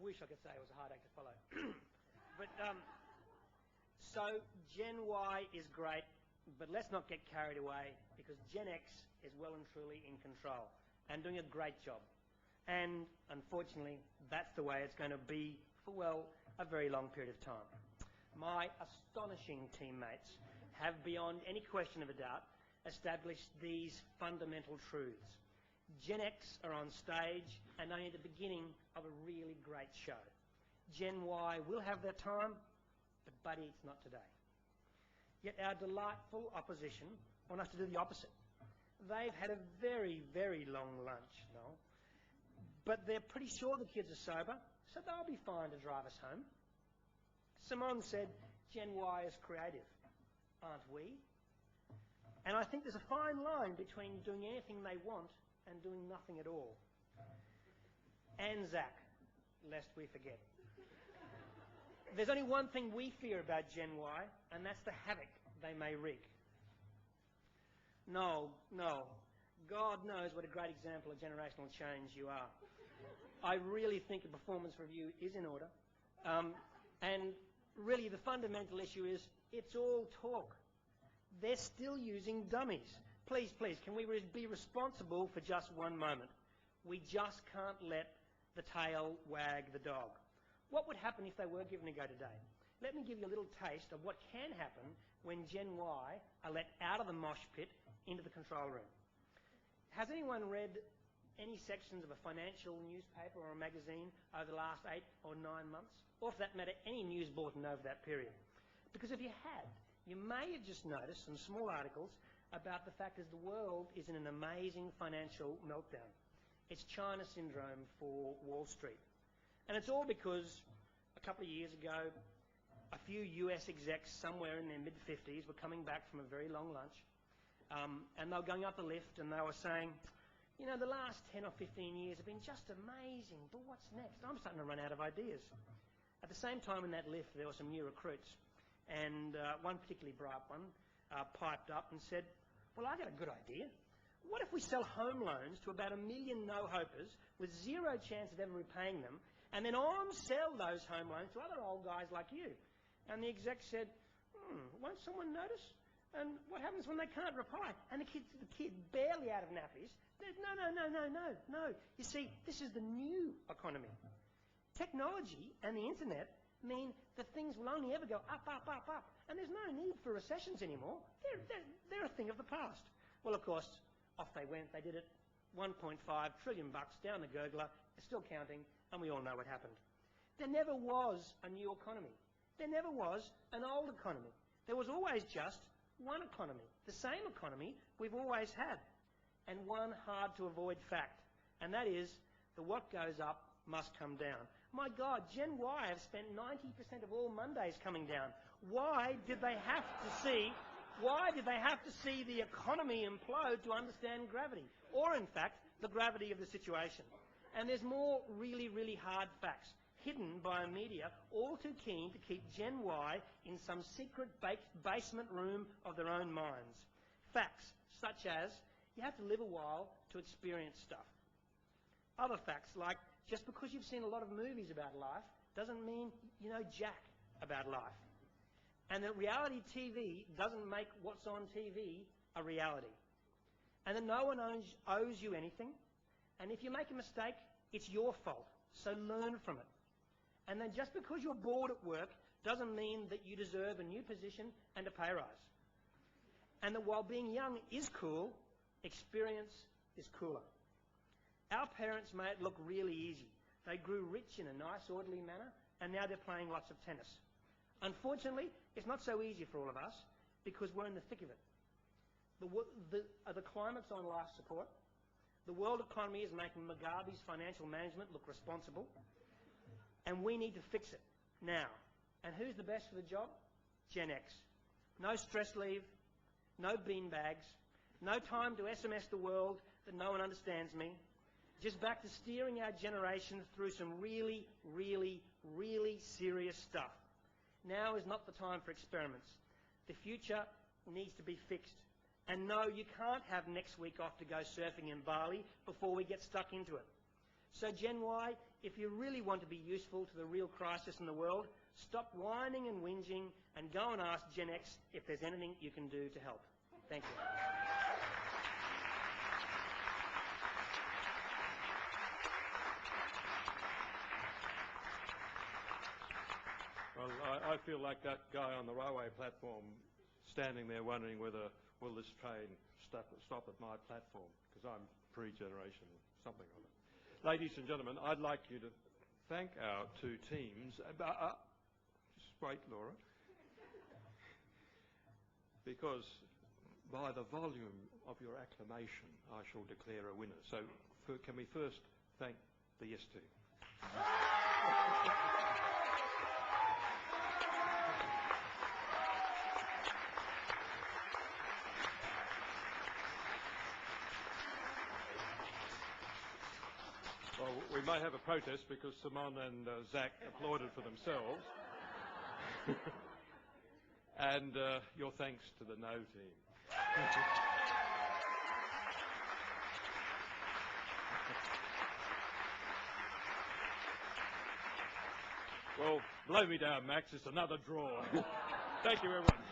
wish I could say it was a hard act to follow. But so Gen Y is great, but let's not get carried away because Gen X is well and truly in control and doing a great job. And unfortunately, that's the way it's going to be for, well, a very long period of time. My astonishing teammates have, beyond any question of a doubt, established these fundamental truths. Gen X are on stage and only at the beginning of a really great show. Gen Y will have their time, but buddy, it's not today. Yet our delightful opposition want us to do the opposite. They've had a very, very long lunch, Noel, but they're pretty sure the kids are sober, so they'll be fine to drive us home. Simone said, Gen Y is creative, aren't we? And I think there's a fine line between doing anything they want and doing nothing at all. And Zach, lest we forget. There's only one thing we fear about Gen Y, and that's the havoc they may wreak. No, God knows what a great example of generational change you are. I really think a performance review is in order. And really the fundamental issue is it's all talk. They're still using dummies. Please, can we be responsible for just one moment? We just can't let the tail wag the dog. What would happen if they were given a go today? Let me give you a little taste of what can happen when Gen Y are let out of the mosh pit into the control room. Has anyone read any sections of a financial newspaper or a magazine over the last 8 or 9 months? Or, for that matter, any news bulletin over that period? Because if you had, you may have just noticed some small articles about the fact that the world is in an amazing financial meltdown. It's China syndrome for Wall Street. And it's all because a couple of years ago, a few US execs somewhere in their mid-50s were coming back from a very long lunch, and they were going up the lift and they were saying, you know, the last 10 or 15 years have been just amazing, but what's next? I'm starting to run out of ideas. At the same time in that lift, there were some new recruits, and one particularly bright one piped up and said, well, I got a good idea. What if we sell home loans to about 1 million no-hopers with zero chance of ever repaying them, and then on-sell those home loans to other old guys like you? And the exec said, won't someone notice? And what happens when they can't reply? And the kid barely out of nappies said, no. You see, this is the new economy. Technology and the internet mean that things will only ever go up. And there's no need for recessions anymore. They're a thing of the past. Well, of course, off they went. They did it. 1.5 trillion bucks down the gurgler. They're still counting, and we all know what happened. There never was a new economy. There never was an old economy. There was always just one economy, the same economy we've always had, and one hard-to-avoid fact, and that is that what goes up must come down. My God, Gen Y have spent 90% of all Mondays coming down. Why did they have to see the economy implode to understand gravity, or in fact, the gravity of the situation? And there's more really, really hard facts hidden by a media all too keen to keep Gen Y in some secret basement room of their own minds. Facts such as you have to live a while to experience stuff. Other facts like just because you've seen a lot of movies about life doesn't mean you know jack about life. And that reality TV doesn't make what's on TV a reality. And that no one owes you anything. And if you make a mistake, it's your fault. So learn from it. And then just because you're bored at work doesn't mean that you deserve a new position and a pay rise. And that while being young is cool, experience is cooler. Our parents made it look really easy. They grew rich in a nice, orderly manner, and now they're playing lots of tennis. Unfortunately, it's not so easy for all of us because we're in the thick of it. The climate's on life support. The world economy is making Mugabe's financial management look responsible. And we need to fix it now. And who's the best for the job? Gen X. No stress leave, no beanbags, no time to SMS the world that no one understands me. Just back to steering our generation through some really, really, really serious stuff. Now is not the time for experiments. The future needs to be fixed. And no, you can't have next week off to go surfing in Bali before we get stuck into it. So Gen Y, if you really want to be useful to the real crisis in the world, stop whining and whinging and go and ask Gen X if there's anything you can do to help. Thank you. Well, I feel like that guy on the railway platform standing there wondering whether will this train stop at my platform, because I'm pre-generation something of it. Ladies and gentlemen, I'd like you to thank our two teams. Just wait, Laura. Because by the volume of your acclamation, I shall declare a winner. So can we first thank the Yes team? Well, we may have a protest because Simon and Zach applauded for themselves. And your thanks to the No team. Well, blow me down, Max. It's another draw. Thank you, everyone.